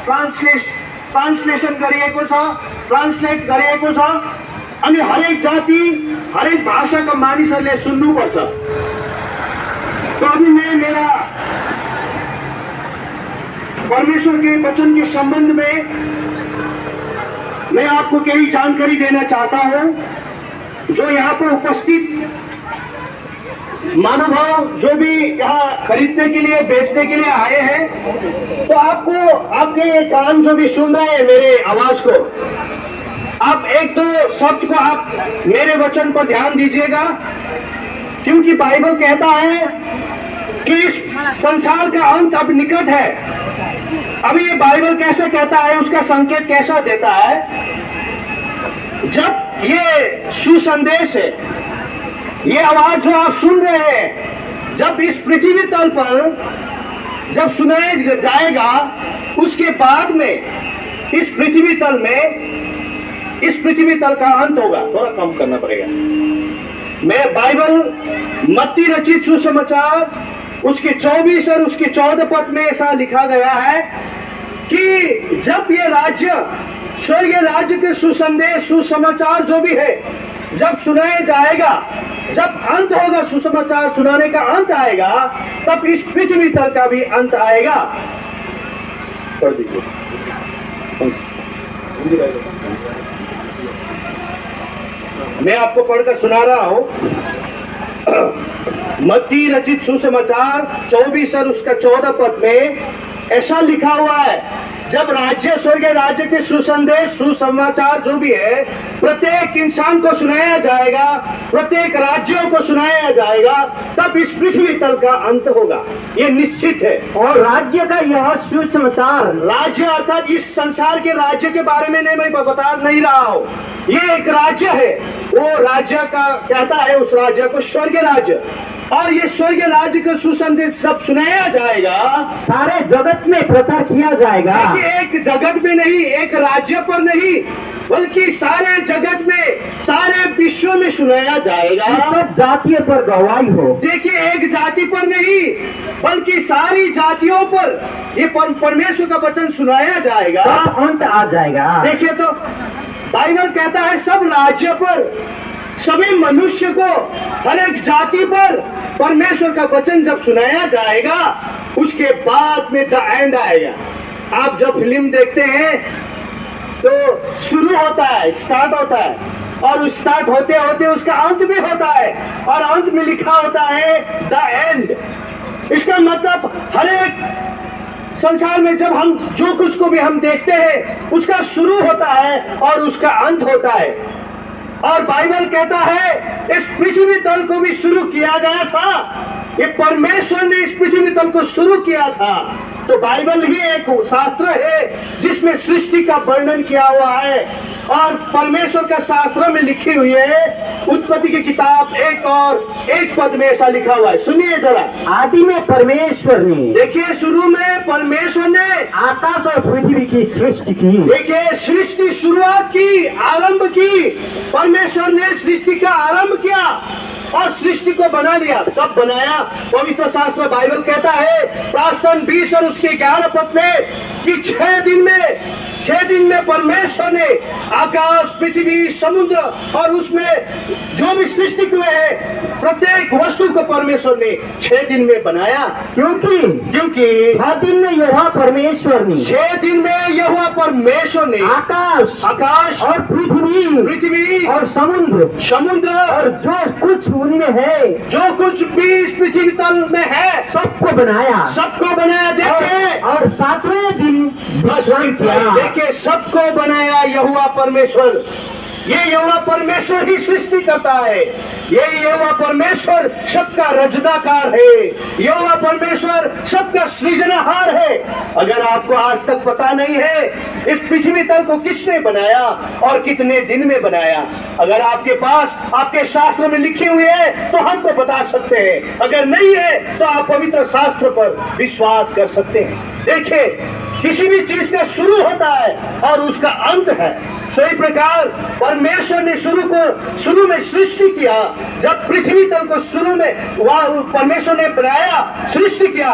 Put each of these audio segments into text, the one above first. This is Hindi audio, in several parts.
ट्रान्सलेसन गरिएको छ, ट्रान्सलेट गरिएको छ अनि हरेक जाति हरेक भाषाका मानिसहरूले सुन्नुपर्छ। तो अभी मैं मेरा परमेश्वर के वचन के संबंध में मैं आपको कई जानकारी देना चाहता हूं। जो यहाँ पर उपस्थित महानुभाव जो भी यहाँ खरीदने के लिए बेचने के लिए आए हैं, तो आपको आपके ये कान जो भी सुन रहे हैं मेरे आवाज को, आप एक दो शब्द को आप मेरे वचन पर ध्यान दीजिएगा, क्योंकि बाइबल कहता है कि इस संसार का अंत अब निकट है। अभी ये बाइबल कैसे कहता है, उसका संकेत कैसा देता है? जब ये सुसंदेश है, ये आवाज जो आप सुन रहे हैं, जब इस पृथ्वी तल पर जब सुनाया जाएगा, उसके बाद में इस पृथ्वी तल में इस पृथ्वी तल का अंत होगा। थोड़ा कम करना पड़ेगा। मैं बाइबल मत्ती रचित सुसमाचार उसके 24 और उसके 14 पद में ऐसा लिखा गया है कि जब ये राज्य स्वर्गीय राज्य के सुसंदेश सुसमाचार जो भी है जब सुनाया जाएगा, जब अंत होगा, सुसमाचार सुनाने का अंत आएगा, तब इस पृथ्वी तल का भी अंत आएगा। कर दीजिए। मैं आपको पढ़कर सुना रहा हूं। मत्ती रचित सुसमाचार 24 और उसका 14 पद में ऐसा लिखा हुआ है, जब राज्य स्वर्गीय राज्य के सुसंदेश सुसमाचार जो भी है प्रत्येक इंसान को सुनाया जाएगा, प्रत्येक राज्यों को सुनाया जाएगा, तब इस पृथ्वी तल का अंत होगा। ये निश्चित है। और राज्य का यह सुसमाचार, राज्य अर्थात इस संसार के राज्य के बारे में नहीं, मैं बता नहीं रहा हूँ। ये एक राज्य है, वो राज्य का कहता है उस राज्य को स्वर्गीय राज्य, और ये स्वर्गीय राज्य का सुसंदेश सब सुनाया जाएगा, सारे जगत में प्रचार किया जाएगा। एक जगत में नहीं, एक राज्य पर नहीं, बल्कि सारे जगत में, सारे विश्व में सुनाया जाएगा। सब जातियों पर गवाही हो। देखिए, एक जाति पर नहीं बल्कि सारी जातियों पर ये परमेश्वर का वचन सुनाया जाएगा, तब अंत आ जाएगा। देखिए, तो बाइबल कहता है सब राज्य पर, सभी मनुष्य को, हर एक जाति पर परमेश्वर का वचन जब सुनाया जाएगा, उसके बाद में द एंड आएगा। आप जब फिल्म देखते हैं तो शुरू होता है, स्टार्ट होता है, और स्टार्ट होते होते उसका अंत भी होता है, और अंत में लिखा होता है द एंड। इसका मतलब हर एक संसार में जब हम जो कुछ को भी हम देखते हैं, उसका शुरू होता है और उसका अंत होता है। और बाइबल कहता है इस पृथ्वी तल को भी शुरू किया गया था, ये परमेश्वर ने इस पृथ्वी तल को शुरू किया था। तो बाइबल ही एक शास्त्र है जिसमें सृष्टि का वर्णन किया हुआ है, और परमेश्वर का शास्त्र में लिखी हुई है। उत्पत्ति की किताब 1 और 1 पद में ऐसा लिखा हुआ है, सुनिए जरा। आदि में परमेश्वर ने, देखिए, शुरू में परमेश्वर ने आकाश और पृथ्वी की सृष्टि की। देखिए, सृष्टि शुरुआत की, आरंभ की, परमेश्वर ने सृष्टि का आरंभ किया और सृष्टि को बना लिया। कब बनाया? पवित्र शास्त्र बाइबल कहता है प्रस्थान 20 और उसके 11 पद में कि 6 दिन में परमेश्वर ने आकाश, पृथ्वी, समुद्र और उसमें जो भी सृष्टि हुए हैं प्रत्येक वस्तु को परमेश्वर ने 6 दिन में बनाया। क्योंकि 6 दिन में यहोवा परमेश्वर ने, 6 दिन में यहोवा परमेश्वर ने आकाश और पृथ्वी और समुद्र और जो कुछ उनमें है, जो कुछ भी इस पृथ्वी तल में है, सबको बनाया। देखिए, और 7वें दिन विश्राम किया। देखिए, सबको बनाया यहोवा परमेश्वर। ये यहोवा परमेश्वर ही सृष्टि करता है। ये यहोवा परमेश्वर सबका रचनाकार है, यहोवा परमेश्वर सबका सृजनहार है। अगर आपको आज तक पता नहीं है इस पृथ्वी तल को किसने बनाया और कितने दिन में बनाया, अगर आपके पास आपके शास्त्र में लिखी हुई है तो हमको बता सकते हैं, अगर नहीं है तो आप पवित्र शास्त्र पर विश्वास कर सकते हैं। देखिए, किसी भी चीज का शुरू होता है और उसका अंत है। सही प्रकार परमेश्वर ने शुरू में सृष्टि किया। जब पृथ्वी तल को शुरू में वह परमेश्वर ने बनाया, सृष्टि किया,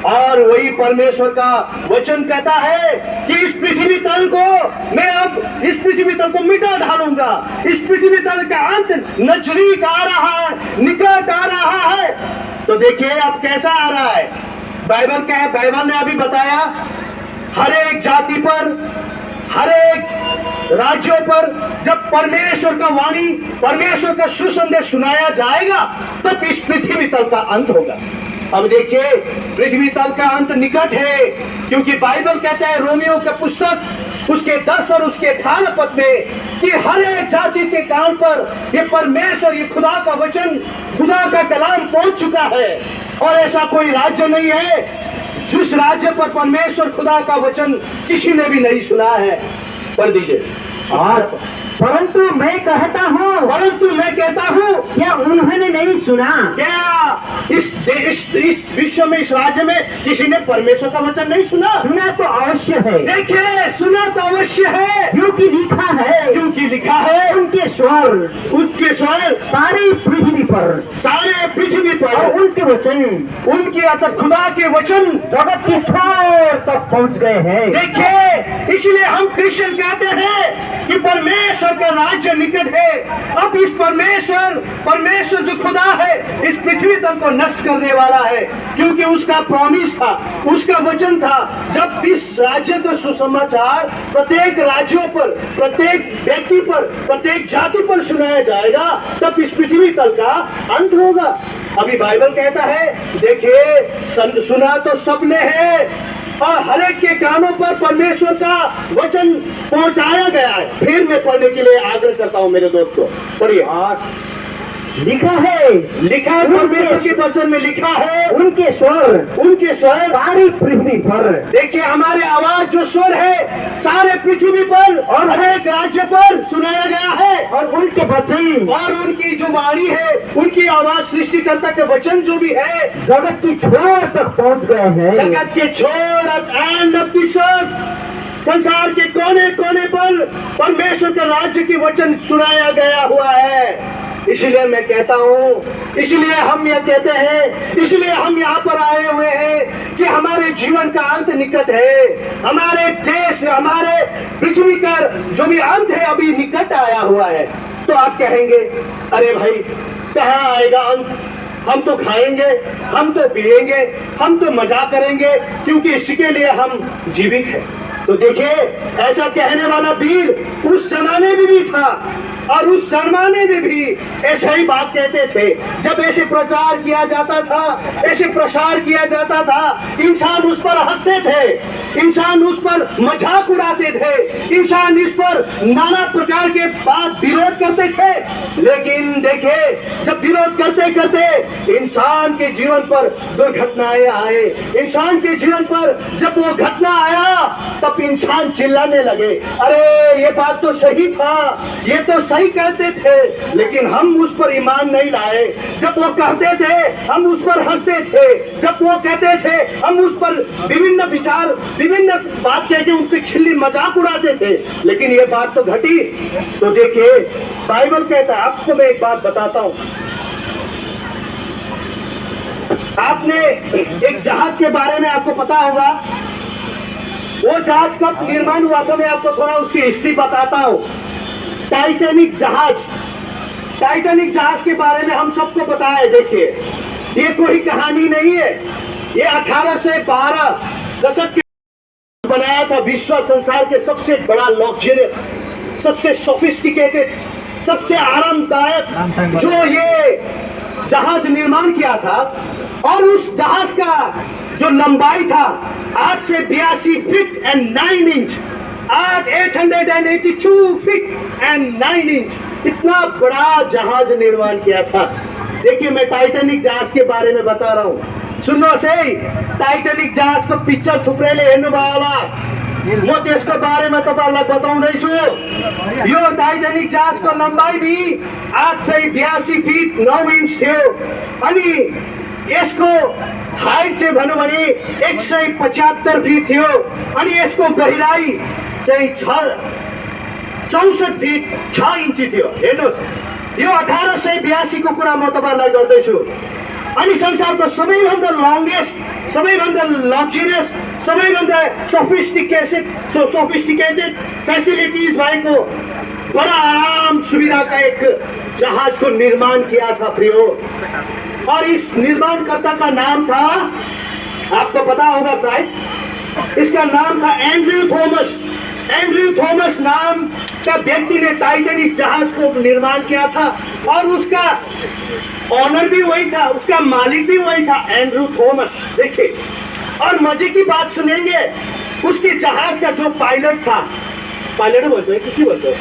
और वही परमेश्वर का वचन कहता है कि इस पृथ्वी तल को मैं अब इस पृथ्वी तल को मिटा डालूंगा। इस पृथ्वी तल का अंत नजदीक आ रहा है, निकट आ रहा है। तो देखिए अब कैसा आ रहा है। बाइबल ने अभी बताया हर एक जाति पर, हर एक राज्यों पर जब परमेश्वर का वाणी, परमेश्वर का सुसंदेश सुनाया जाएगा तब इस पृथ्वी तल का अंत होगा। अब देखिए पृथ्वी तल का अंत निकट है, क्योंकि बाइबल कहता है रोमियो का पुस्तक उसके 10 और उसके 18 पद में कि हर एक जाति के कान पर ये परमेश्वर, ये खुदा का वचन, खुदा का कलाम पहुंच चुका है। और ऐसा कोई राज्य नहीं है जिस राज्य पर परमेश्वर खुदा का वचन किसी ने भी नहीं सुना है। पढ़ दीजिए। और परंतु मैं कहता हूँ क्या उन्होंने नहीं सुना? क्या इस विश्व में, इस राज्य में किसी ने परमेश्वर का वचन नहीं सुना? सुना तो अवश्य है। देखिए सुना तो अवश्य है, क्योंकि लिखा है उनके स्वर सारी पृथ्वी पर और उनके वचन, उनके अर्थात खुदा के वचन जगत की छोर तक पहुंच गए हैं। देखिए इसलिए हम क्रिश्चियन कहते हैं कि परमेश्वर का राज्य निकट है। अब इस परमेश्वर जो खुदा है इस पृथ्वी तल को नष्ट करने वाला है, क्योंकि उसका प्रॉमिस था, उसका वचन था। जब इस राज्य का सुसमाचार प्रत्येक राज्यों पर, प्रत्येक व्यक्ति पर, प्रत्येक जाति पर सुनाया जाएगा तब इस पृथ्वी तल का अंत होगा। अभी बाइबल कहता है देखिए सुना तो सबने है और हर एक के कानों पर परमेश्वर का वचन पहुंचाया गया है। फिर मैं पढ़ने के लिए आग्रह करता हूं मेरे दोस्त को, पढ़िए। लिखा है परमेश्वर के वचन में लिखा है उनके स्वर सारी पृथ्वी पर। देखिए हमारे आवाज जो स्वर है सारे पृथ्वी पर और हर एक राज्य पर सुनाया गया है। और उनके वचन और उनकी जो वाणी है, उनकी आवाज, सृष्टिकर्ता के वचन जो भी है जगत की छोर तक पहुंच गए हैं। जगत के छोर एंड ऑफ द अर्थ, संसार के कोने कोने पर परमेश्वर के राज्य की वचन सुनाया गया हुआ है। इसलिए मैं कहता हूँ, इसलिए हम यह कहते हैं, इसलिए हम यहाँ पर आए हुए हैं कि हमारे जीवन का अंत निकट है। हमारे देश, हमारे पृथ्वी का जो भी अंत है अभी निकट आया हुआ है। तो आप कहेंगे अरे भाई कहाँ आएगा अंत? हम तो खाएंगे, हम तो पिएंगे, हम तो मजा करेंगे, क्योंकि इसके लिए हम जीवित हैं। तो देखिए ऐसा कहने वाला वीर उस जमाने में भी था और उस जमाने में भी ऐसा ही बात कहते थे। जब ऐसे प्रचार किया जाता था, ऐसे प्रसार किया जाता था, इंसान उस पर हंसते थे, इंसान उस पर मजाक उड़ाते थे, इंसान इस पर नाना प्रकार के बात विरोध करते थे। लेकिन देखे जब विरोध करते करते इंसान के जीवन पर दुर्घटनाएं आए, इंसान के जीवन पर जब वो घटना आया तब इंसान चिल्लाने लगे, अरे ये बात तो सही था, ये तो सही कहते थे, लेकिन हम उस पर ईमान नहीं लाए। जब वो कहते थे हम उस पर हंसते थे, जब वो कहते थे हम उस पर विभिन्न विचार, विभिन्न बात कहकर उनकी खिल्ली मजाक उड़ाते थे, लेकिन ये बात तो घटी। तो देखिए बाइबल कहता है, आपको मैं एक बात बताता हूं। आपने एक जहाज के बारे में आपको पता होगा, वो जहाज कब निर्माण हुआ था, मैं आपको थोड़ा उसकी हिस्ट्री बताता हूँ। टाइटैनिक जहाज के बारे में हम सबको पता है। देखिए ये कोई कहानी नहीं है, ये 1812 दशक के बनाया था। विश्व संसार के सबसे बड़ा लग्जरियस, सबसे सोफिस्टिकेटेड, सबसे आरामदायक जो ये जहाज निर्माण किया था। और उस जहाज का जो लंबाई था 8 से 82 feet and 9 inch, 882 feet and 9 inch, इतना बड़ा जहाज निर्माण किया था। देखिए मैं टाइटैनिक जहाज के बारे में बता रहा हूँ, सुनो सही। टाइटैनिक जहाज को पिक्चर थुप्रेले हेर्नु भयो होला, म त्यसको बारेमा तपाईहरुलाई बताउँदैछु। यो टाइटैनिक जहाजको लम्बाइ भी 882 फिट 9 इंच थियो। अनि यसको हाइट से भनोभनी 175 फीट थियो अनि यसको गहिराई चाहिँ 64 फीट 6 इन्ची थियो। हेर्नुहोस्, यो 1882 को कुरा म तपाईँहरूलाई गर्दैछु। अनि संसारको सबैभन्दा लङ्गेस्ट, सबैभन्दा लग्जरियस, सबैभन्दा सोफिस्टिकेटेड फैसिलिटीज भएको बड़ा आराम सुविधा का एक जहाज को निर्माण किया था प्रियो। और इस निर्माणकर्ता का नाम था, आपको पता होगा शायद, इसका नाम था एंड्रयू थॉमस। एंड्रयू थॉमस नाम का व्यक्ति ने टाइटैनिक जहाज को निर्माण किया था और उसका ऑनर भी वही था, उसका मालिक भी वही था, एंड्रयू थॉमस। देखिए, और मजे की बात सुनेंगे, उसके जहाज का जो पायलट था, पायलट बोलते हैं, किसी बोलते हैं,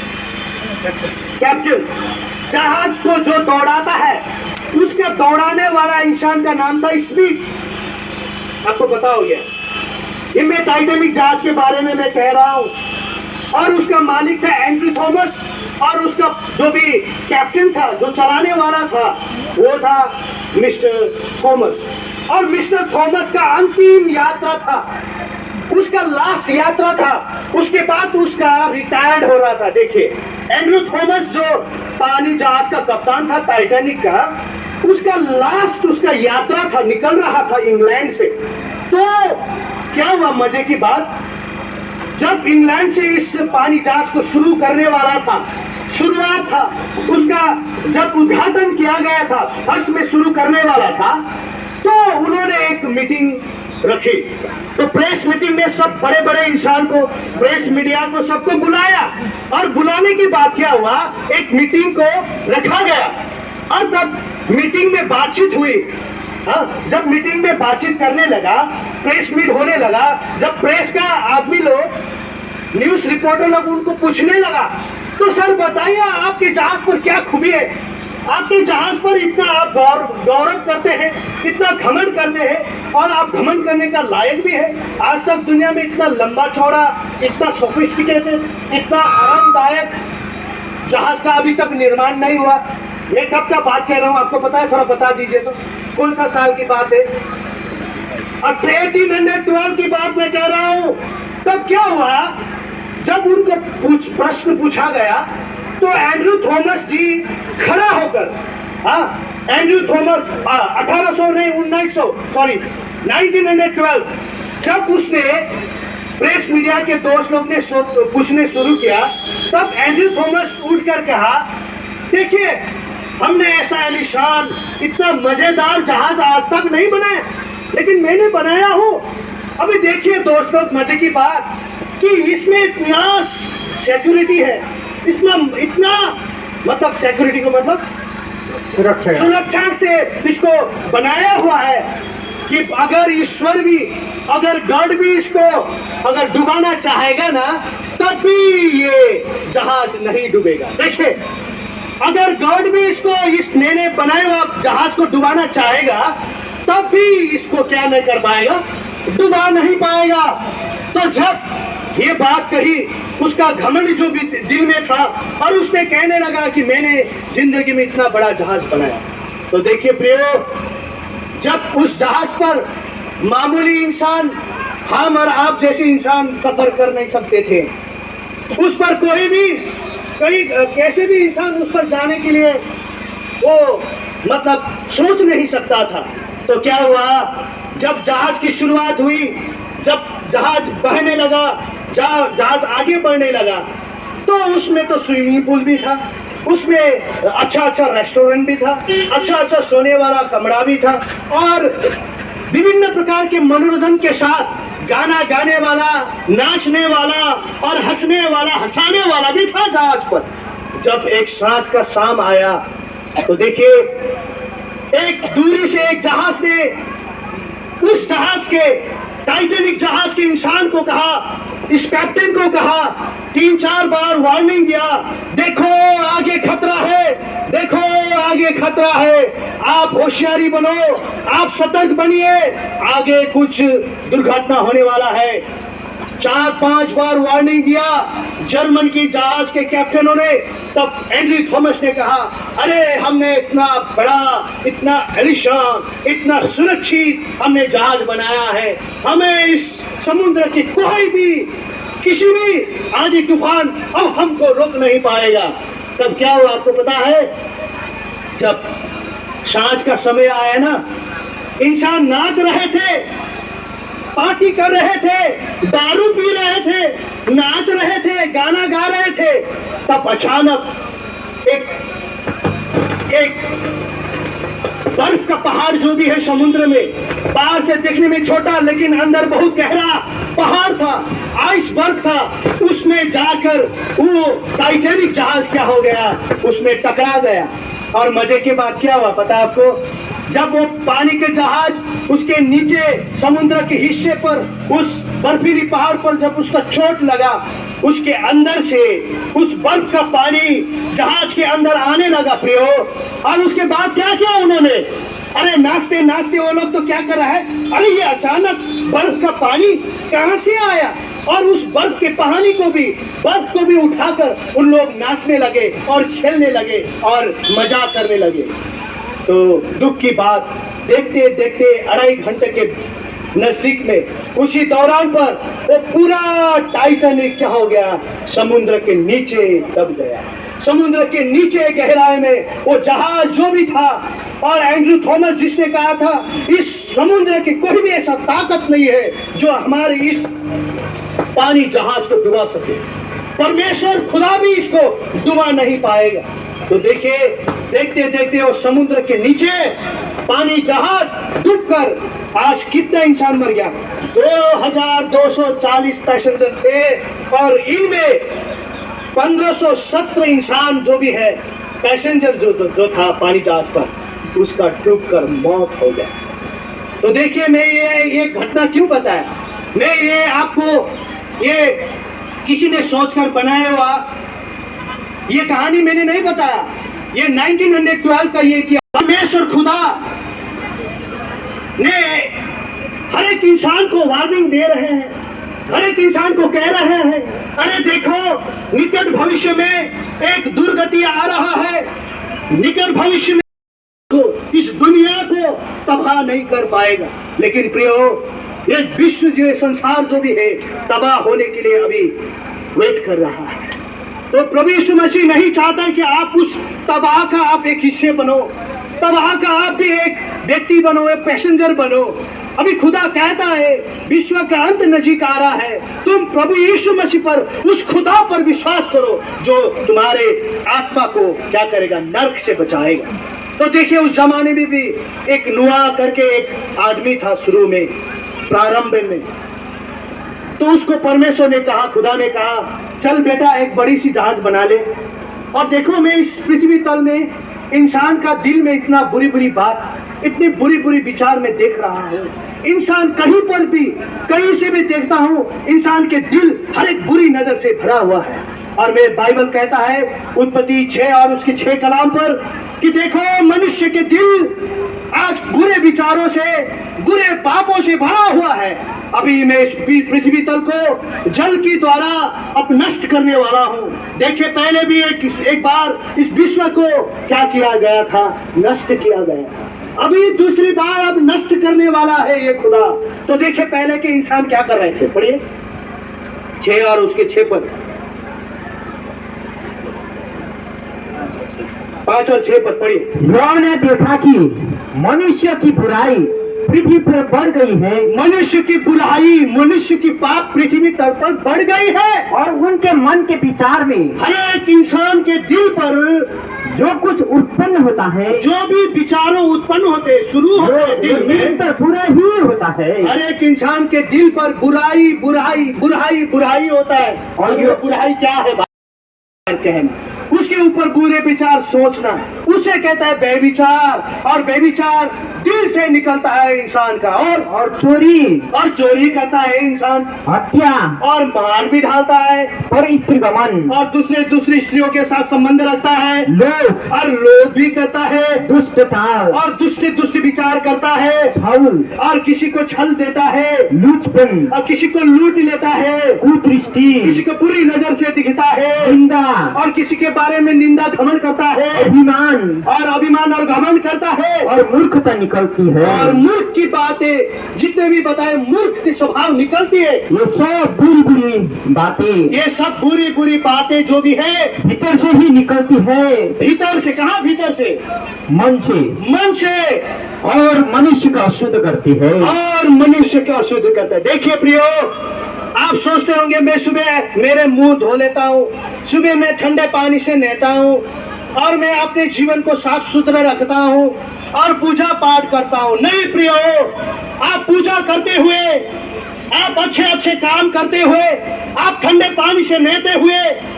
कैप्टन, जहाज को जो दौड़ाता है उसका दौड़ाने वाला इंसान का नाम था स्मिथ। आपको पता हो गया, ये मैं टाइटैनिक जहाज के बारे में मैं कह रहा हूं। और उसका मालिक था एंड्रयू थॉमस और उसका जो भी कैप्टन था, जो चलाने वाला था, वो था मिस्टर थॉमस। और मिस्टर थॉमस का अंतिम यात्रा था, उसका लास्ट यात्रा था, उसके बाद उसका रिटायर्ड हो रहा था। देखिए, एंड्रयू थॉमस जो पानी जहाज का कप्तान था टाइटैनिक का, उसका लास्ट उसका यात्रा था, निकल रहा था इंग्लैंड से। तो क्या हुआ मजे की बात, जब इंग्लैंड से इस पानी जहाज को शुरू करने वाला था, शुरुआत था उसका, जब उद्घाटन किया गया था, फर्स्ट में शुरू करने वाला था, तो उन्होंने एक मीटिंग रखी। तो प्रेस मीटिंग में सब बड़े बड़े इंसान को, प्रेस मीडिया को, सबको बुलाया। और बुलाने के बाद क्या हुआ, एक मीटिंग को रखा गया और तब मीटिंग में बातचीत हुई। जब मीटिंग में बातचीत करने लगा, प्रेस मीट होने लगा, जब प्रेस का आदमी लोग, न्यूज रिपोर्टर लोग उनको पूछने लगा, तो सर बताइए आपके जहाज पर क्या खूबी है, आपके जहाज पर इतना आप गौरव करते हैं, इतना घमंड करते हैं, और आप घमंड करने का लायक भी है। आज तक दुनिया में इतना लंबा चौड़ा, इतना सोफिस्टिकेटेड, इतना आरामदायक जहाज का अभी तक निर्माण नहीं हुआ। ये कब का बात कह रहा हूँ, आपको पता है, थोड़ा बता दीजिए तो, कौन सा साल की बात है? 1812 की बात मैं कह रहा हूँ। तब क्या हुआ, जब उनको प्रश्न पूछा गया, तो एंड्रयू थॉमस जी खड़ा होकर, एंड्रयू थॉमस 1912, जब उसने प्रेस मीडिया के दोस्त लोग ने पूछने शुरू किया, तब एंड्रयू थॉमस उठकर कहा, देखिए, हमने ऐसा आलीशान, इतना मजेदार जहाज आज तक नहीं बनाया, लेकिन मैंने बनाया हूं। अभी देखिए दोस्तों, मजे की बात कि इसमें इतना सिक्योरिटी है, इसमें इतना, मतलब सिक्योरिटी को मतलब सुरक्षा से इसको बनाया हुआ है कि अगर ईश्वर भी, अगर गॉड भी इसको अगर डुबाना चाहेगा ना, तब भी ये जहाज नहीं डूबेगा। देखिए, अगर गॉड भी इसको, इस मैंने बनाए हुआ जहाज को डुबाना चाहेगा, तब भी इसको क्या नहीं कर पाएगा, डुबा नहीं पाएगा। तो जब ये बात कही, उसका घमंड जो भी दिल में था, और उसने कहने लगा कि मैंने जिंदगी में इतना बड़ा जहाज बनाया। तो देखिए प्रियो, जब उस जहाज पर मामूली इंसान, हम और आप जैसे इंसान सफर कर नहीं सकते थे, उस पर कोई भी, कैसे भी इंसान उस पर जाने के लिए वो मतलब सोच नहीं सकता था। तो क्या हुआ, जब जहाज की शुरुआत हुई, जब जहाज बहने लगा, जहाज आगे बढ़ने लगा, तो उसमें तो स्विमिंग पूल भी था, उसमें अच्छा रेस्टोरेंट भी था, अच्छा सोने वाला कमरा भी था, और विभिन्न प्रकार के मनोरंजन के साथ गाना गाने वाला, नाचने वाला और हंसने वाला, हंसाने वाला भी था जहाज पर। जब एक सांझ का शाम आया, तो देखिए, एक दूरी से एक जहाज ने उस जहाज के, टाइटैनिक जहाज के इंसान को कहा, इस कैप्टन को कहा, 3-4 बार वार्निंग दिया, देखो आगे खतरा है, देखो आगे खतरा है, आप होशियारी बनो, आप सतर्क बनिए, आगे कुछ दुर्घटना होने वाला है। 4-5 बार वार्निंग दिया जर्मन की जहाज के कैप्टनों ने। तब एंड्रयू थॉमस ने कहा, अरे हमने इतना बड़ा, इतना एलिशान, इतना सुरक्षित हमने जहाज बनाया है, हमें इस समुद्र की कोई भी, किसी भी आंधी तूफान अब हमको रोक नहीं पाएगा। तब क्या हुआ आपको पता है? जब सांझ का समय आया ना, इंसान नाच रहे थे, पार्टी कर रहे थे, दारू पी रहे थे, नाच रहे थे, गाना गा रहे थे, तब अचानक एक बर्फ का पहाड़ जो भी है समुद्र में, बाहर से देखने में छोटा लेकिन अंदर बहुत गहरा पहाड़ था, आइसबर्ग था, उसमें जाकर वो टाइटैनिक जहाज क्या हो गया, उसमें टकरा गया। और मजे की बात क्या हुआ पता आपको? जब वो पानी के जहाज उसके नीचे समुद्र के हिस्से पर, उस बर्फीली पहाड़ पर जब उसका चोट लगा, उसके अंदर से उस बर्फ का पानी जहाज के अंदर आने लगा प्रियो। और उसके बाद क्या किया उन्होंने? अरे नाचते नाचते वो लोग तो क्या कर रहा है, अरे ये अचानक बर्फ का पानी कहां से आया, और उस बर्फ के पानी को भी, बर्फ को भी उठाकर उन लोग नाचने लगे और खेलने लगे और मजाक करने लगे। तो दुख की बात, देखते देखते 2.5 घंटे के नजदीक में उसी दौरान पर वो पूरा टाइटैनिक क्या हो गया, समुद्र के नीचे दब गया। समुद्र के नीचे गहराई में वो जहाज जो भी था, और एंड्रू थॉमस जिसने कहा था इस समुद्र की कोई भी ऐसा ताकत नहीं है जो हमारे इस पानी जहाज को डुबा सके, परमेश्वर खुदा भी इसको डुबा नहीं पाएगा। तो देखिए, देखते देखते वो समुद्र के नीचे पानी जहाज डूबकर आज कितना इंसान मर गया? 2240 पैसेंजर थे और इनमें 1517 इंसान जो भी है पैसेंजर जो था पानी जहाज पर, उसका डूबकर मौत हो गया। तो देखिए, मैं ये घटना क्यों बताया? मैं ये आपको ये किसी ने सोचकर बनाया हुआ ये कहानी मैंने नहीं बताया, ये 1912 का ये किया। परमेश्वर खुदा ने हर एक इंसान को वार्निंग दे रहे हैं, हर एक इंसान को कह रहे हैं, अरे देखो निकट भविष्य में एक दुर्गति आ रहा है, निकट भविष्य में इस दुनिया को तबाह नहीं कर पाएगा। लेकिन प्रियो, ये विश्व जो संसार जो भी है तबाह होने के लिए अभी वेट कर रहा है। तो प्रभु यीशु मसीह नहीं चाहता कि आप उस तबाह का आप एक हिस्से बनो, तबाह का आप भी एक व्यक्ति बनो, एक पैसेंजर बनो। अभी खुदा कहता है विश्व का अंत नजीक आ रहा है, तुम प्रभु यीशु मसीह पर, उस खुदा पर विश्वास करो जो तुम्हारे आत्मा को क्या करेगा, नर्क से बचाएगा। तो देखिए, उस जमाने में भी एक नुआ करके एक आदमी था शुरू में, प्रारंभ में। तो उसको परमेश्वर ने कहा, खुदा ने कहा, चल बेटा एक बड़ी सी जहाज बना ले। और देखो, मैं इस पृथ्वी तल में इंसान का दिल में इतना बुरी बुरी बात, इतनी बुरी बुरी विचार में देख रहा हूँ। इंसान कहीं पर भी, कहीं से भी देखता हूँ, इंसान के दिल हर एक बुरी नजर से भरा हुआ है। और मैं बाइबल कहता है उत्पत्ति 6 और उसके 6 कलाम पर कि देखो मनुष्य के दिल आज बुरे विचारों से, बुरे पापों से भरा हुआ है। अभी मैं इस पृथ्वी तल को जल की द्वारा अब नष्ट करने वाला हूँ। देखिए, पहले भी एक बार इस विश्व को क्या किया गया था, नष्ट किया गया था। अभी दूसरी बार अब नष्ट करने वाला है ये खुदा। तो देखिए, पहले के इंसान क्या कर रहे थे, पढ़िए 6 और उसके 6 पद, 5 और 6 पद पढ़िए। मैंने देखा कि मनुष्य की बुराई पृथ्वी पर बढ़ गई है, मनुष्य की बुराई, मनुष्य की पाप पृथ्वी तल पर बढ़ गई है, और उनके मन के विचार में, हर एक इंसान के दिल पर जो कुछ उत्पन्न होता है, जो भी विचारों उत्पन्न होते, शुरू होते हैं दिल में, तो बुरा ही होता है। हर एक इंसान के दिल पर बुराई बुराई बुराई बुराई होता है। और ये बुराई क्या है कहना, उसके ऊपर बुरे विचार सोचना, उसे कहता है बेविचार। और बेविचार दिल से निकलता है इंसान का। और चोरी करता है इंसान, हत्या और मार भी ढालता है, और स्त्री गमन, और दूसरी स्त्रियों के साथ संबंध रखता है, लोभ, और लोभ भी करता है, दुष्टता, और दुष्ट विचार करता है, छल, और किसी को छल देता है, लुचपन, और किसी को लूट लेता है, कुदृष्टि, किसी को बुरी नजर से दिखता है, निंदा और किसी के बारे में निंदा घमंड करता है अभिमान और घमंड करता है और मूर्खता निकलती है। और मूर्ख की बातें जितने भी बताए मूर्ख की स्वभाव निकलती है। ये सब बुरी बुरी बातें ये सब बुरी बुरी बातें जो भी है भीतर से ही निकलती है, भीतर से। कहाँ भीतर से? मन से, मन से, और मनुष्य को अशुद्ध करती है। और मनुष्य को अशुद्ध करता है। देखिए प्रियो, आप सोचते होंगे मैं सुबह मेरे मुंह धो लेता हूँ, सुबह मैं ठंडे पानी से नहाता हूँ और मैं अपने जीवन को साफ सुथरा रखता हूँ और पूजा पाठ करता हूँ। नहीं प्रियो, आप पूजा करते हुए, आप अच्छे अच्छे काम करते हुए, आप ठंडे पानी से नहाते हुए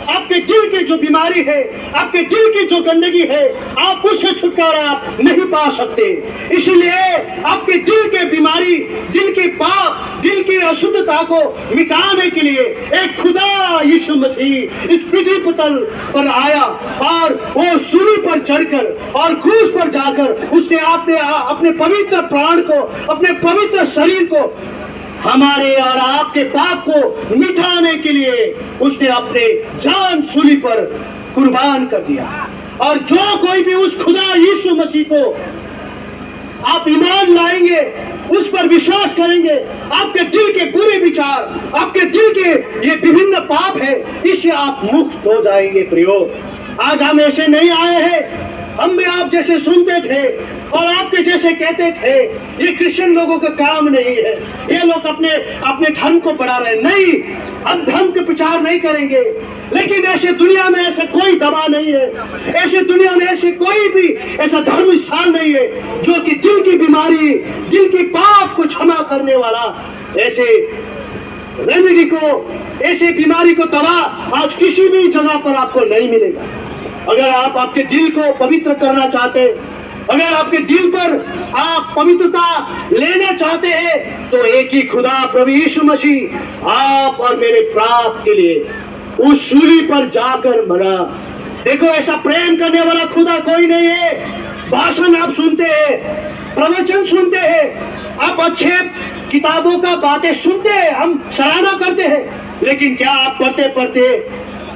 आपके दिल की जो बीमारी है, आपके दिल की जो गंदगी है, आप उससे छुटकारा नहीं पा सकते। इसलिए आपके दिल के बीमारी, दिल के पाप, दिल की अशुद्धता को मिटाने के लिए एक खुदा यीशु मसीह इस पृथ्वी पटल पर आया और वो सूली पर चढ़कर और क्रूस पर जाकर उसने अपने पवित्र प्राण को, अपने पवित्र शरीर को हमारे और आपके पाप को मिटाने के लिए उसने अपने जान सूली पर कुर्बान कर दिया। और जो कोई भी उस खुदा यीशु मसीह को आप ईमान लाएंगे, उस पर विश्वास करेंगे, आपके दिल के बुरे विचार, आपके दिल के ये विभिन्न पाप है, इससे आप मुक्त हो जाएंगे। प्रियो, आज हम ऐसे नहीं आए हैं, हम भी आप जैसे सुनते थे और आपके जैसे कहते थे ये क्रिश्चियन लोगों का काम नहीं है, ये लोग अपने अपने धर्म को बढ़ा रहे हैं। नहीं, हम धर्म के प्रचार नहीं करेंगे, लेकिन ऐसे दुनिया में ऐसा कोई दवा नहीं है, ऐसे दुनिया में ऐसे कोई भी ऐसा धर्म स्थान नहीं है जो कि दिल की बीमारी, दिल की पाप को क्षमा करने वाला ऐसे रेमेडी को, ऐसे बीमारी को दवा आज किसी भी जगह पर आपको नहीं मिलेगा। अगर आप आपके दिल को पवित्र करना चाहते, अगर आपके दिल पर आप पवित्रता लेना चाहते हैं, तो एक ही खुदा प्रभु यीशु मसीह आप और मेरे पाप के लिए उस सूली पर जाकर मरा। देखो, ऐसा प्रेम करने वाला खुदा कोई नहीं है। भाषण आप सुनते हैं, प्रवचन सुनते हैं, आप अच्छे किताबों का बातें सुनते हैं, हम सराहना करते हैं, लेकिन क्या आप पढ़ते पढ़ते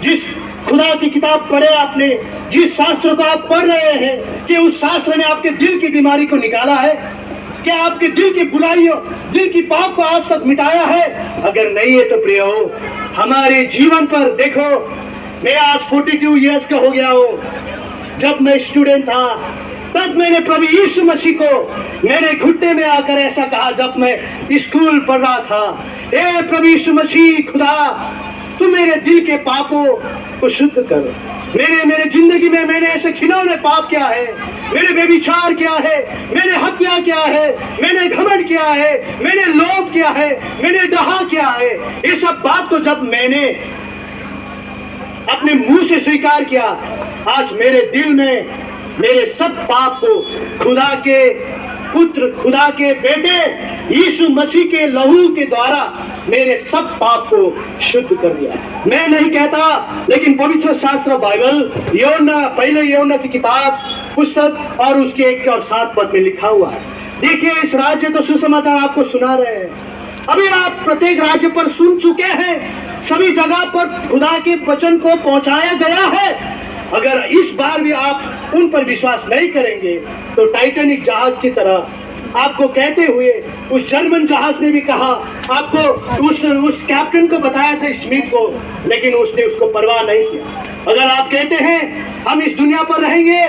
जिस खुदा की किताब पढ़े आपने, जिस शास्त्र को आप पढ़ रहे हैं, कि उस शास्त्र ने आपके दिल की बीमारी को निकाला है? क्या आपके दिल की बुराइयों, दिल की पाप को आज तक मिटाया है? अगर नहीं है तो प्रियो, हमारे जीवन पर देखो, मैं आज 42 इयर्स का हो गया हूँ। जब मैं स्टूडेंट था तब मैंने प्रभु यीशु मसीह को मेरे घुटने में आकर ऐसा कहा, जब मैं स्कूल पढ़ रहा था, ए प्रभु यीशु मसीह खुदा, तू मेरे दिल के पापों को शुद्ध कर। मेरे जिंदगी में मैंने ऐसे खिलौने पाप किया है, मैंने व्यभिचार किया है, मैंने हत्या किया है, मैंने घमंड किया है, मैंने लोभ किया है, मैंने डहा किया है। ये सब बात को जब मैंने अपने मुंह से स्वीकार किया, आज मेरे दिल में मेरे सब पाप को खुदा के पुत्र, खुदा के बेटे यीशु मसीह के लहू के द्वारा मेरे सब पाप को शुद्ध कर दिया। मैं नहीं कहता, लेकिन पवित्र शास्त्र बाइबल यूहन्ना, पहले यूहन्ना की किताब पुस्तक और उसके 1 और 7 पद में लिखा हुआ है। देखिए, इस राज्य का सुसमाचार आपको सुना रहे हैं। अभी आप प्रत्येक राज्य पर सुन चुके हैं, सभी जगह पर खुदा के वचन को पहुंचाया गया है। अगर इस बार भी आप उन पर विश्वास नहीं करेंगे तो टाइटैनिक जहाज की तरह आपको कहते हुए उस जर्मन जहाज ने भी कहा, आपको उस कैप्टन को बताया था, स्मिथ को, लेकिन उसने उसको परवाह नहीं किया। अगर आप कहते हैं हम इस दुनिया पर रहेंगे,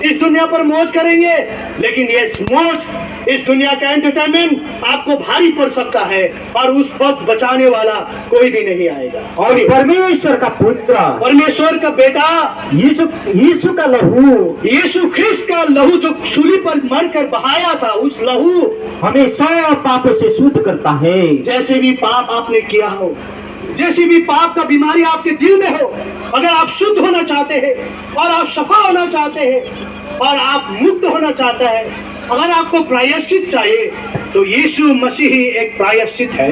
इस दुनिया पर मौज करेंगे, लेकिन ये मौज, इस दुनिया का एंटरटेनमेंट आपको भारी पड़ सकता है और उस वक्त बचाने वाला कोई भी नहीं आएगा। और परमेश्वर का पुत्र, परमेश्वर का बेटा यीशु का लहू, यीशु ख्रिस्त का लहू जो सूली पर मरकर बहाया था, उस लहू हमें सब पापों से शुद्ध करता है। जैसे भी पाप आपने किया हो, जैसी भी पाप का बीमारी आपके दिल में हो, अगर आप शुद्ध होना चाहते हैं और आप सफा होना चाहते हैं और आप मुक्त होना चाहते हैं, अगर आपको प्रायश्चित चाहिए, तो यीशु मसीह ही एक प्रायश्चित है।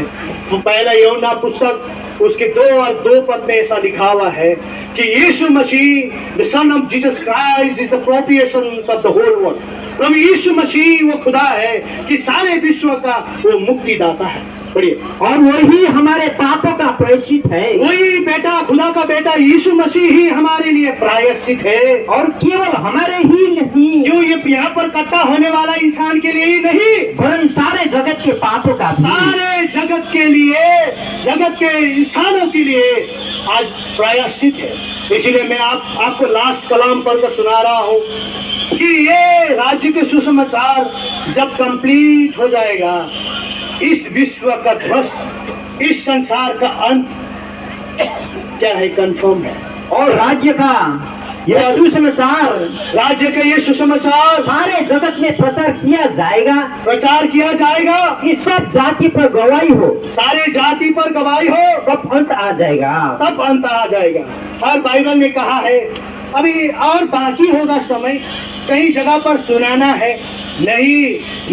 तो पहला यूहन्ना पुस्तक उसके 2 और 2 पद में ऐसा लिखा हुआ है कि यीशु मसीह, the son of Jesus Christ, is the propitiation of the whole world. प्रभु यीशु मसीह वो खुदा है कि सारे विश्व का वो मुक्तिदाता है। पढ़िए। और वही हमारे पापों का प्रायश्चित है। वही बेटा, खुदा का बेटा यीशु मसीह ही हमारे लिए प्रायश्चित है। और केवल हमारे ही नहीं, क्यों, ये यहाँ पर इकट्ठा होने वाला इंसान के लिए ही नहीं, वरन सारे जगत के पापों का भी। सारे जगत के लिए, जगत के इंसानों के लिए आज प्रायश्चित है। इसलिए मैं आपको लास्ट कलाम पढ़कर सुना रहा हूँ कि ये राज्य के सुसमाचार जब कंप्लीट हो जाएगा, इस विश्व का ध्वस्त, इस संसार का अंत क्या है, कंफर्म है। और राज्य का यह सुसमाचार, राज्य का ये सुसमाचार सारे जगत में प्रचार किया जाएगा, प्रचार किया जाएगा कि सब जाति पर गवाही हो, सारे जाति पर गवाही हो, तब अंत आ जाएगा। तब अंत आ जाएगा। और बाइबल में कहा है अभी और बाकी होगा समय, कई जगह पर सुनाना है नहीं,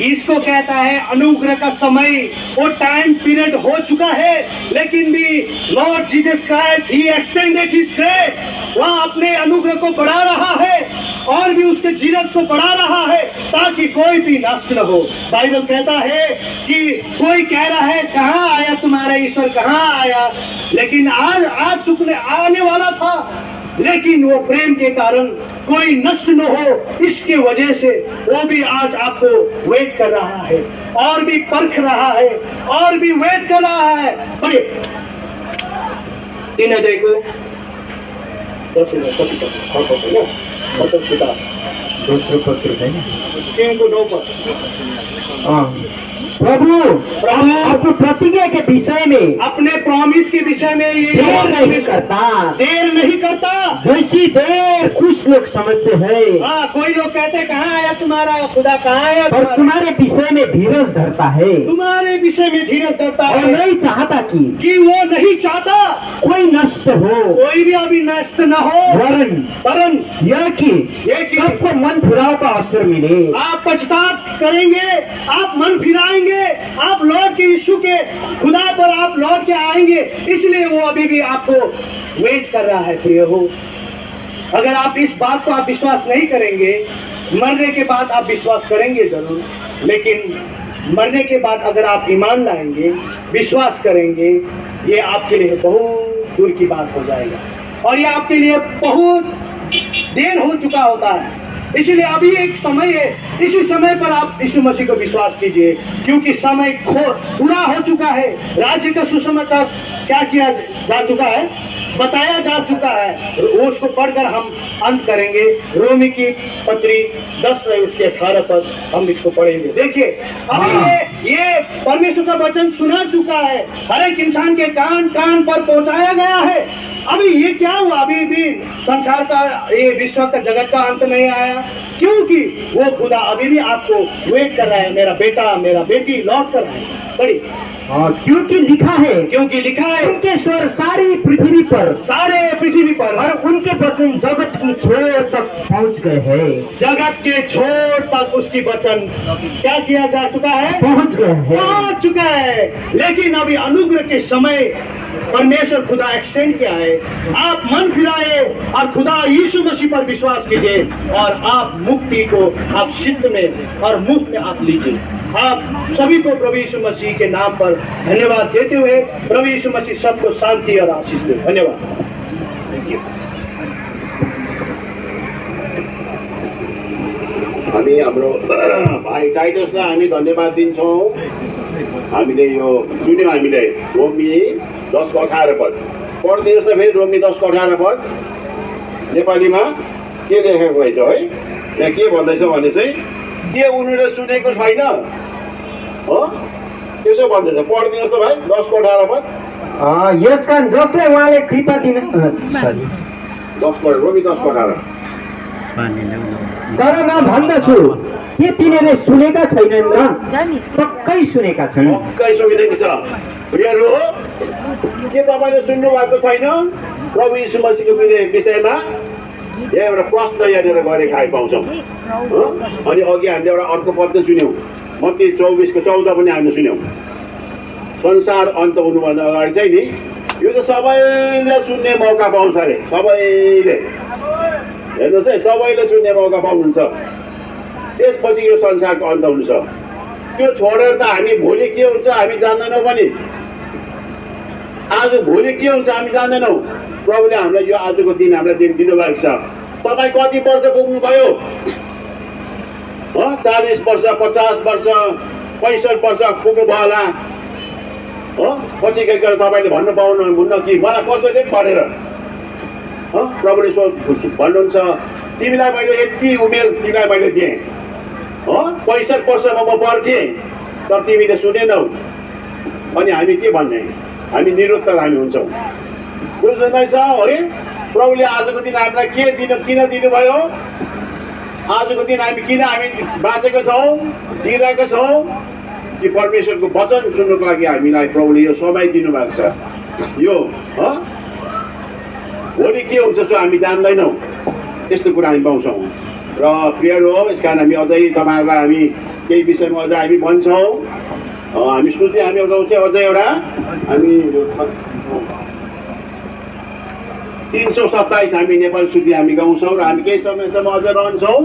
इसको कहता है अनुग्रह का समय, वो टाइम पीरियड हो चुका है। लेकिन भी लॉर्ड जीसस क्राइस्ट ही एक्सटेंडेड हिज ग्रेस, वह अपने अनुग्रह को बढ़ा रहा है और भी उसके धीरज को बढ़ा रहा है ताकि कोई भी नष्ट न हो। बाइबल कहता है कि कोई कह रहा है कहाँ आया तुम्हारा ईश्वर, कहाँ आया, लेकिन आज चुकने आने वाला था, लेकिन वो प्रेम के कारण कोई नष्ट न हो, इसके वजह से वो भी आज आपको वेट कर रहा है और भी परख रहा है और भी वेट कर रहा है। पढ़िए 3 अध्याय को 10 3 को 9 पर प्रभु अपनी प्रतिज्ञा के विषय में, अपने प्रॉमिस के विषय में ये देर नहीं करता, जैसी देर कुछ लोग समझते हैं। हाँ, कोई लोग कहते हैं कहाँ आया तुम्हारा खुदा, कहाँ आया पर तुम्हारे विषय में धीरज धरता है, तुम्हारे विषय में धीरज धरता और है, नहीं चाहता कि वो नहीं चाहता कोई नष्ट हो, कोई भी अभी नष्ट न हो, वरन यह कि सबको मन फिराव का अवसर मिले। आप पश्चाताप करेंगे, आप मन फिराएंगे, आप लौट के यीशु के खुदा पर आप लौट के आएंगे, इसलिए वो अभी भी आपको वेट कर रहा है। प्रिय हो, अगर आप इस बात को आप विश्वास नहीं करेंगे, मरने के बाद आप विश्वास करेंगे जरूर, लेकिन मरने के बाद अगर आप ईमान लाएंगे, विश्वास करेंगे, ये आपके लिए बहुत दूर की बात हो जाएगा और ये आपके लिए बहुत देर हो चुका होता है। इसलिए अभी एक समय है, इसी समय पर आप यीशु मसीह को विश्वास कीजिए, क्योंकि समय पूरा हो चुका है। राज्य का सुसमाचार क्या किया जा चुका है, बताया जा चुका है, उसको पढ़कर हम अंत करेंगे। रोमी की पत्री 10 है, उसके 18 तक हम इसको पढ़ेंगे। देखिए अभी ये परमेश्वर का वचन सुना चुका है, हर एक इंसान के कान कान पर पहुंचाया गया है। अभी ये क्या हुआ, अभी भी संसार का, ये विश्व का, जगत का अंत नहीं आया, क्योंकि वो खुदा अभी भी आपको वेट कर रहा है। मेरा बेटा, मेरा बेटी लौट कर आए। पढ़िए, क्योंकि लिखा है उनके स्वर सारी पृथ्वी पर, और उनके वचन जगत की छोर तक पहुंच गए हैं। जगत के छोर तक उसकी वचन क्या किया जा चुका है, पहुंच चुका है। लेकिन अभी अनुग्रह के समय परमेश्वर खुदा एक्सटेंड किया है। आप मन फिराए और खुदा यीशु मसीह पर विश्वास कीजिए और आप मुक्ति को आप सिद्ध में और मुक्त में आप लीजिए। आप सभी को प्रभु यीशु मसीह के नाम पर धन्यवाद देते हुए प्रभु यीशु मसीह सबको शांति और आशीष दे। धन्यवाद। हामी हाम्रो भाइ टाइटसलाई हामी धन्यवाद दिन्छौँ। हामीले यो सुन्यौँ, हामीले रोमी 10 को 18 पद पढिदिनुहोस् त फेरि। रोमी 10 को 18 पद नेपालीमा के लेखेको रहेछ है, त्यहाँ के भन्दैछ भने चाहिँ के उनीहरूले सुनेको छैन हो, त्यसो भन्दैछ। पढिदिनुहोस् त भाइ 10 को 18 पद। यस कारण जसले उहाँले कृपा दिन 10 रोमी 10 को 18। तर म भन्दछु के तिनीहरूले सुनेका छैनन् र? पक्कै सुनेका छन्। पक्कै सुनेको छ। प्रियहरू, के तपाईँले सुन्नु भएको छैन प्रभु यीशु मसीहको विषयमा? एउटा प्रश्न यहाँनिर गरेको आइपाउँछौँ। अनि अघि हामीले एउटा अर्को पद सुन्यौँ, मत्ती 24 को 14 पनि हामीले सुन्यौँ। संसार अन्त हुनुभन्दा अगाडि चाहिँ नि यो चाहिँ सबैले सुन्ने मौका पाउँछ अरे। सबैले, हेर्नुहोस् है, सबैले सुन्ने मौका पाउनुहुन्छ। त्यसपछि यो संसारको अन्त हुन्छ। त्यो छोडेर त हामी भोलि के हुन्छ हामी जान्दैनौँ पनि। आज भोलि के हुन्छ हामी जान्दैनौँ। प्रभुले हामीलाई यो आजको दिन हामीलाई दिनुभएको छ। तपाईँ कति वर्ष पुग्नुभयो? 40 वर्ष, 50 वर्ष, 65 वर्ष पुग्नुभयो होला। पछि गएर तपाईँले भन्नु पाउनुहुन्न कि मलाई कसैले पढेर प्रभुले भन्नुहुन्छ तिमीलाई मैले यति उमेर तिमीलाई मैले दिएँ, 65 वर्षमा म पर्खेँ तर तिमीले सुनेनौ। अनि हामी के भन्ने? हामी निरुत्तर हामी हुन्छौँ। बुझ्नुहुँदैछ है? प्रभुले आजको दिन हामीलाई के किन दिनुभयो? आजको दिन हामी किन बाँचेका छौँ, जिरहेका छौँ? कि परमेश्वरको वचन सुन्नुको लागि हामीलाई प्रभुले यो समय दिनुभएको छ। यो भोलि के हुन्छ सो हामी जान्दैनौँ। यस्तो कुरा हामी पाउँछौँ। र प्रियहरू हो, यस कारण हामी अझै तपाईँहरूलाई हामी केही विषयमा अझ हामी भन्छौँ। हामी स्तुति हामी गाउँछौँ। अझै एउटा हामी 327 हामी नेपाली स्तुति हामी गाउँछौँ र हामी केही समयसम्म अझ रहन्छौँ।